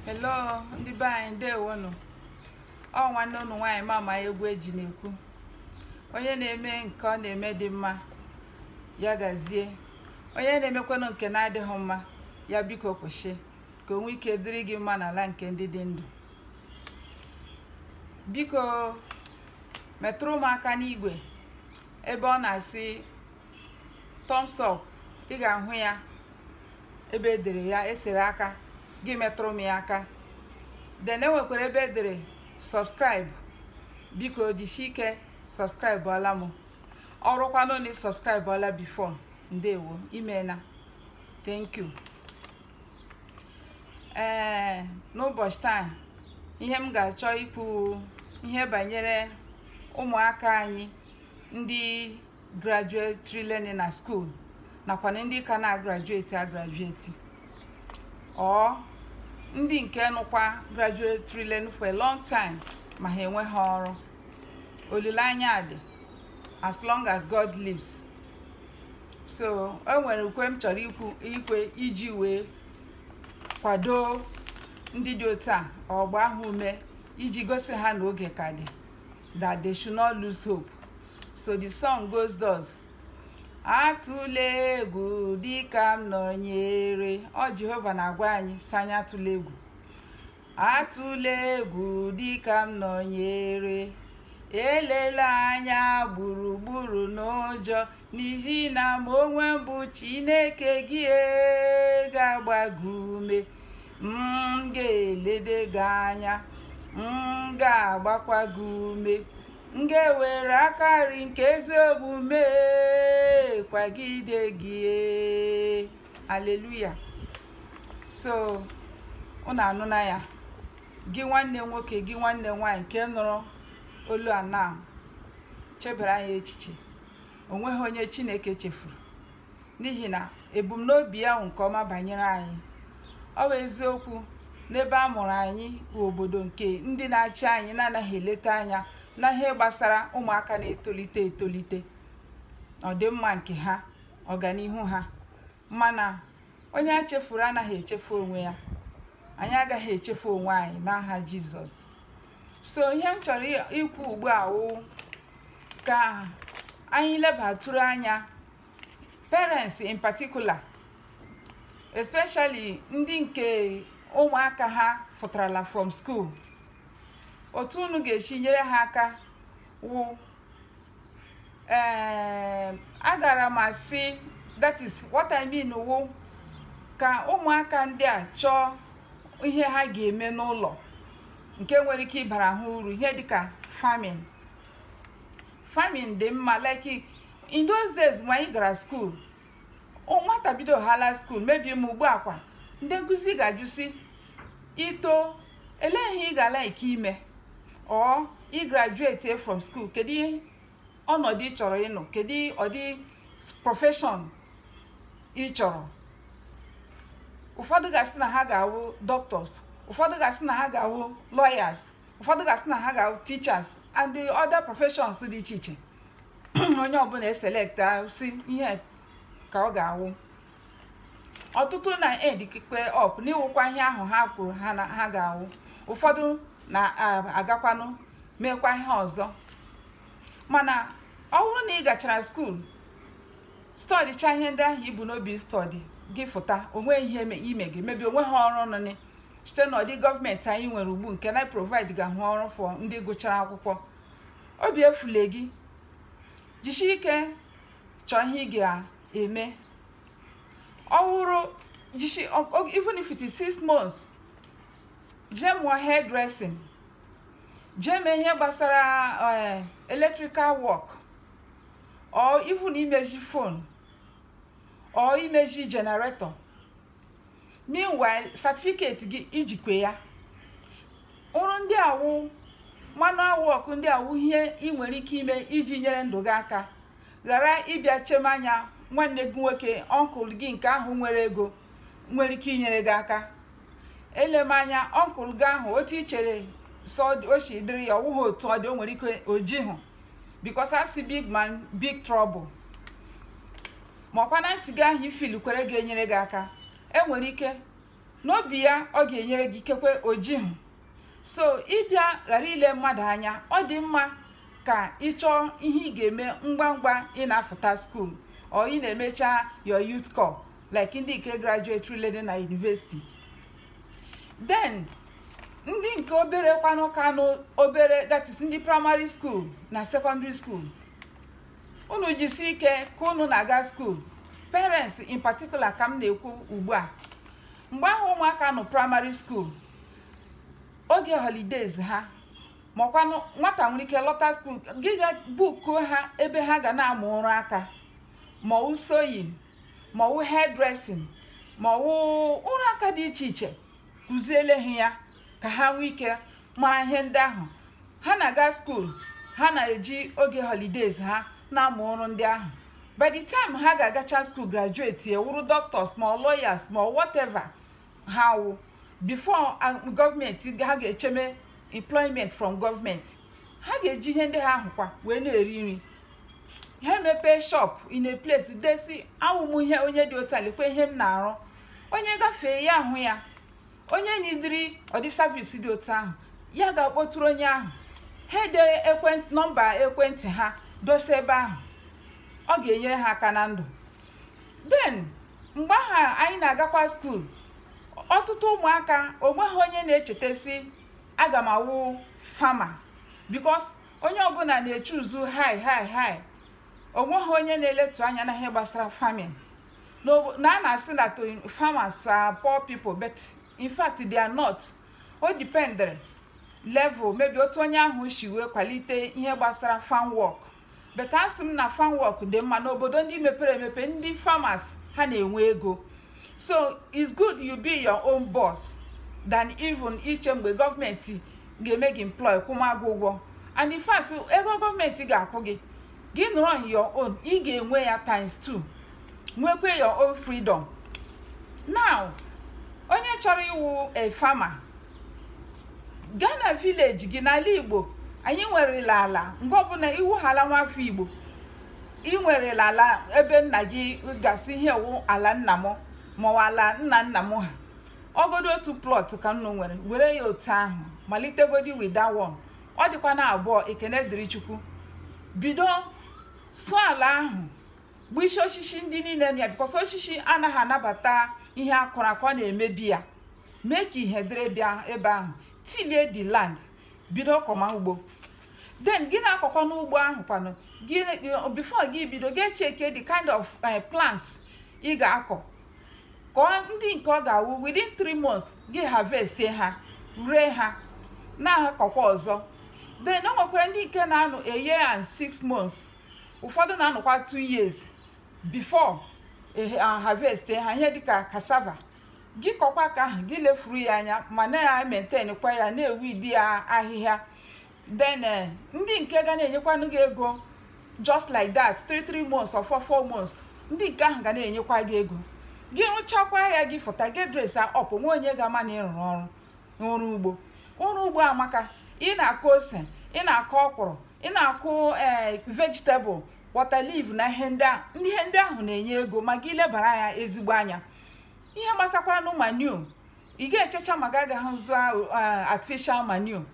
Hello, ndị be anyị ndewonu. Ọ nwanne unu nwaanyị mama egwu eji na-ekwu. Onye na-eme nke ọ na-eme dị mma ya gazie. Onye na-emekwanụ nke na-adịghị mma ya biko kwụsị ka onwe ike dịrị gị mma n'ala nke ndị dị ndụ. Biko metụrụ m aka n'igwe ebe ọ na-asị thumbs up. Ị ga-ahụ ya ebe edere ya esere aka gị metụrụ m ya aka. Then enwekwara ebe edere subscribe. Biko jisie ike subscribe ọla m. Ọrụkwanụ na subscribe ọla before. Ndewo imena. Thank you. N'ụbọchị taa ihe m ga-achọ ikwu ihe banyere ụmụaka anyị ndị graduate learning na school nakwa ndị ka na-graduate ndị nke nụkwa graduate learning for a long time ma ha enweghị ọrụ. Olileanya dị as long as God lives. So enwere ukwe m chọrọ ikwe iji wee kwado ndị dị otu a ọgba ahụ ume iji gosi ha na oge ka dị, that they should not lose hope. So the song goes thus: atụla egwu dịka m nọnyere. Ọ Jehova na-agwa anyị sị anyị atụla egwu. Atụla egwu dịka m nọnyere, elela anya gburugburu n'ụjọ, n'ihi na m onwe m bụ Chineke gị ga-agba gị ume. M ga-elede gị anya, m ga-agbakwa gị ume, m ga-ewere aka nri nke ezi omume kwagide gị. Haleluya. So unu anụna ya, gị nwanne nwoke gị nwanne nwaanyị nke nụrụ olu a na chebara ya echiche. Onweghị onye Chineke chefuru, n'ihi na ebumnobi ya nke ọma banyere anyị. Ọ bụ eziokwu n'ebe a mụrụ anyị obodo nke ndị na-achị anyị na-anaghị eleta anya na ihe gbasara ụmụaka na-etolite ọdịmma nke ha, ọganihu ha. Mana onye a chefuru anaghị echefu onwe ya. Anyị agaghị echefu onwe anyị n'aha Jizọs. So ihe m chọrọ ikwu ugbu a wụ ka anyị lebatụrụ anya, parents in particular, especially ndị nke ụmụaka ha fụtarala from school. Otu unu ga-esi nyere ha aka wụ agara m asị, that is what I mean, wụ ka ụmụaka ndị a chọọ ihe ha ga-eme n'ụlọ nke nwere ike ịbara ha uru, ihe dịka farming dị mma. Like in those days when anyị gara school, nwata bido hala school maybe m ugbu akwa ndị nkụzi ga-ajụsi ito ele ihe ị ga-ala ike ime or ị graduate from school, kedu ọnọdụ ị chọrọ ịnọ, kedu ọdị profession ị chọrọ. Ụfọdụ ga-asị na ha ga-awụ doctors, ụfọdụ ga-asị na ha ga-awụ lawyers, ụfọdụ ga-asị na ha ga-awụ teachers and the other professions dị iche iche. Onye ọbụla eselect si ihe ka ọ ga-awụ. Ọtụtụ na-edikpe up n'iwụkwa ihe ahụ ha kwuru ha ga-awụ. Ụfọdụ na-agakwanụ mekwa ihe ọzọ. Mana ọ bụrụ na ị gachara school studycha ihe ndị ahụ ibu n'obi study gị fụta onwe ihe ime gị mebi onwe ha ọrụ nọ site n'ọdị gọọmenti anyị nwere ugbu nke na provide ga-ahụ ọrụ for ndị gụchara akwụkwọ. Obi efule gị, jisie ike chọọ ihe ị ga-eme. Ọ wụrụ even if it is 6 months, jee mụọ hairdressing, jee mee ihe gbasara electrical work, or even imeji phone or imeji generator. Meanwhile certificate gị ijikwe ya. Ọrụ ndị awụ manual work, ndị awụ ihe ị nwere ike ime iji nyere ndụ gị aka. Ghara ịbịa chemanya nwanne gị nwoke uncle gị nke ahụ nwere ego nwere ike inyere gị aka. Elemanya uncle gị ahụ otu i chere so o si dịrị ya ọwụghị otu ọ dị, o nwere ike ojihụ because I see big man big trouble. Ma ọkwa na ntị gị ahụ ifili kwere ga-enyere gị aka. Enwere ike n'obi ya ọ ga-enyere gị kekwe ojihu. So ịbịa ghara ile mmadụ anya, ọ dị mma ka ịchọọ ihe ị ga-eme ngwa ngwa ị na-afụta school or ị na-emecha your youth corps like ndị nke graduate relede na university. Then ndị nke obere kwanụ obere, that is ndị primary school na secondary school, unu jisi ike ka unu na-aga school. Parents in particular ka m na-ekwu ugbu a, mgbe ahụ ụmụaka nọ primary school, oge holidays ha makwanụ nwata nwere ike lọta school, gị ga buku ha ebe ha ga na-amụ ọrụ aka, ma ọ sewing, ma ọ hairdressing, ma ọ ọrụ aka dị iche iche, kụziele ha ya ka ha nwee ike mara ihe ndị ahụ. Ha na-aga school, ha na-eji oge holidays ha na-amụ ọrụ ndị ahụ. By the time ha ga-agacha school graduate, ya wuru doctors ma lawyers ma whatever ha wụ, before government ha ga-echeme employment from government, ha ga-eji ihe ndị ha ahụkwa wee na-eri nri. Ha mepe shop in a place, desi awụmụ ihe onye dị otu alekwe ihe m na-arụ, onye gafee ya ahụ ya, onye nyidiri ọdị service dị otu ahụ, ya ga-akpọtụrụ onye ahụ, ha ede nọmba ekwentị ha dosa ebe ahụ, ọ ga-enyere ha aka na ndụ. Then mgbe ahụ anyị na-agakwa school, ọtụtụ ụmụaka onweghị onye na-echetasi aga m awụ farmer, because onye ọbụla na-echuzu high. Onweghị onye na-eletu anya na ihe gbasara farming. Na a na-asị that farmers are poor people, but in fact they are not. O dependere level, maybe otu onye ahụ si wee kwalite ihe gbasara farm work. But asị m na farm work dị mma n'obodo ndị mepere emepe, ndị farmers ha na-enwe ego. So it's good you be your own boss than even iche mgbe gọọmenti ga-eme gị employ kwụmagụ ụgwọ. And in fact, ego gọọmenti ga-akwụ gị, gị nọrọ on your own, ị ga-enwe ya ×2, nwekwe your own freedom. Now, onye chọrọ iwu a farmer, Ghana village gị n'ala Igbo, anyị nwerela ala mgbe ọbụla iwu hala nwafọ Igbo, ị nwerela ala ebe nna gị gasị ihe wụ ala nna m ma ala nna m ha, ogodo otu plot ka nnu nwere, were ya otu ahụ malitegodi with that one. Ọ dịkwa na abụọ, ekene dịrị Chukwu, bido sụọ ala ahụ, bụ isi osisi ndị niile ya, because osisi anaghị anabata ihe akụrụ akọ na-emebi ya. Mee ka ihe dịrị bịa ebe ahụ, tilie the land, bido kọma ugbo. Then gị na-akọkwa n'ugbo ahụ kwanụ, before gị bido ga-echeke the kind of plants ị ga-akọ, ka ndị nke ọ ga-awụ within 3 months gị harvest ha, ree ha, na-akọkwa ọzọ. Then o nwekwara ndị nke na-anọ a year and 6 months, ụfọdụ na-anọkwa 2 years before harvest ha, ihe dịka cassava. Gị kọkwa ka ahụ, gị lefuru ya anya ma na-maintain kwa ya, na-ewidi ya ahịhịa. Then ndị nke ga na-enyekwanụ gị ego just like that 3 months or 4 months, ndị nke ahụ ga na-enyekwa gị ego. Gị rụchakwa ya, gị fụta gị dress up, nwe onye ga-ama na ịrụrụ ọrụ ugbo. Ọrụ ugbo amaka, ị na-akụ ose, ị na-akụ ọkwụrụ, ị na-akụ vegetable, water leaf na ihe ndị ahụ na-enye ego ma gị lebara ya ezigbo anya. Ihe gbasakwara na manure, ị ga-echecha ma ga ahụ zụọ artificial manure.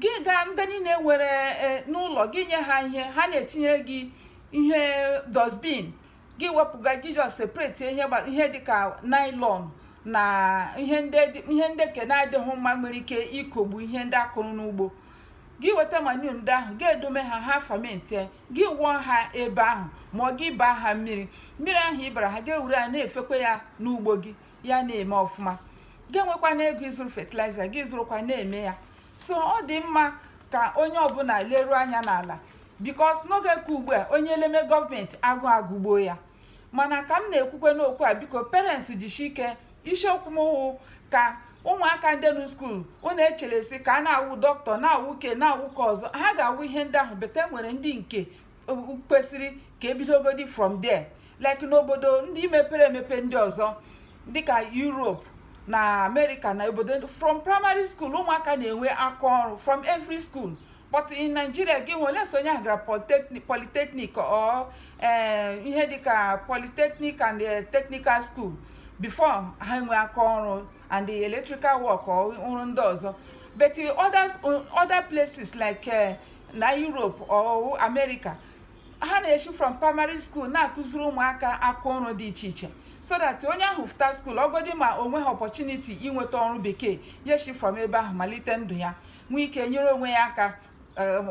Gị ga ndị niile nwere n'ụlọ, gị nye ha ihe, ha na-etinyere gị ihe dustbin, gị wepụga, gị just separate ihe dịka nylon na ihe ndị ke na-adịghị mma nwere ike ikogbu ihe ndị akụrụ n'ugbo. Gị weta manure ndị ahụ, gị edome ha ferment, gị wụọ ha ebe ahụ, ma gị baa ha mmiri ahụ ịbara ha, gị ewuru ya na-efekwa ya n'ugbo gị, ya na-eme ọfụma. Gị nwekwa na ego ịzụrụ fertilizer, gị zụrụkwa na-eme ya. So ọ dị mma ka onye ọbụla leruo anya n'ala, because n'oge ka ugbu a onye eleme gọọmenti agụgboo ya. Mana ka m na-ekwukwe n'okwu a, biko parents jishi ike, isiokwu m wụ ka ụmụaka ndị nọ school unu echelesi ka a na-awụ dọkịta, na-awụ ke, na-awụ ka ọzọ, ha ga-awụ ihe ndị ahụ. Bete nwere ndị nke kwesịrị ka ebidogodi from there, like n'obodo ndị mepere emepe ndị ọzọ dịka Europe na America na obodo. From primary school ụmụaka na-enwe aka ọrụ from every school, but in Nigeria gị nwere sonye agara polytechnic or ihe dịka polytechnic and technical school, before ha enwe aka ọrụ and the electrical work or ọrụ ndị ọzọ. But other places like na Europe or America, ha na-eshi from primary school na-akụziri ụmụaka aka ọrụ dị iche iche, so that onye ahụ fụta school ọgọdị ma onwe ha opportunity inweta ọrụ bekee yeshi from ebe ahụ malite ndụ ya, nwee ike nyere onwe ya aka,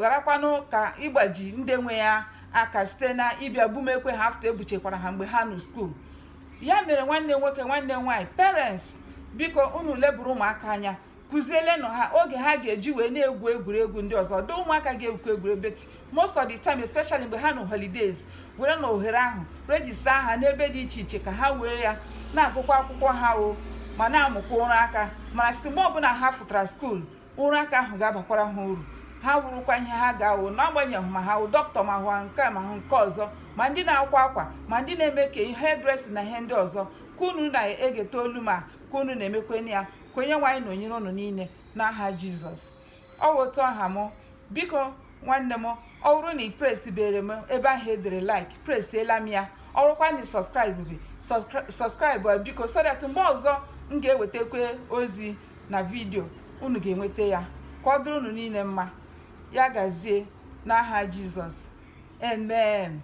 gharakwanụ ka ịgbaji ndị nwe ya aka site na ịbịa bumekwe ha afta ebuchekwara ha mgbe ha nọ school. Ya mere nwanne nwoke nwanne nwanyị, parents biko unu leburu ụmụaka anya, kụzielenụ ha oge ha ga-eji wee na-egwu egwuregwu ndị ọzọ. Dị ụmụaka ga-egwu egwuregwu, but most of the time especially mgbe ha nọ holidays, were na ohere ahụ rejista ha n'ebe dị iche iche ka ha were ya na-agụkwa akwụkwọ ha o ma na-amụkwa ụra aka, mana si mgbe ọbụla ha fụtara skuul ụra aka ahụ ga-abakwara ha uru, ha wurukwa ihe ha ga-awụ n'agbanyeghị ma ha wụ dọkịta ma hụ nke ma hụ nke ọzọ, ma ndị na-akwa akwa ma ndị na-eme ka ihe dressing na ihe ndị ọzọ. Ka unu na-egete olu ma ka unu na-emekweni ya, ka onye nwaanyị na onyere unu niile n'aha Jizọs. Ọ wụ otu ọha m, biko nwanne m, ọ bụrụ na ị presibere m ebe ahụ edere like, presiela m ya. Ọ bụrụkwa na subscribe biko, so that mgbe ọzọ m ga-ewetakwa ozi na vidio unu ga-enweta ya. Ka ọ dịrị unu niile mma, ya gazie n'aha Jizọs, amen.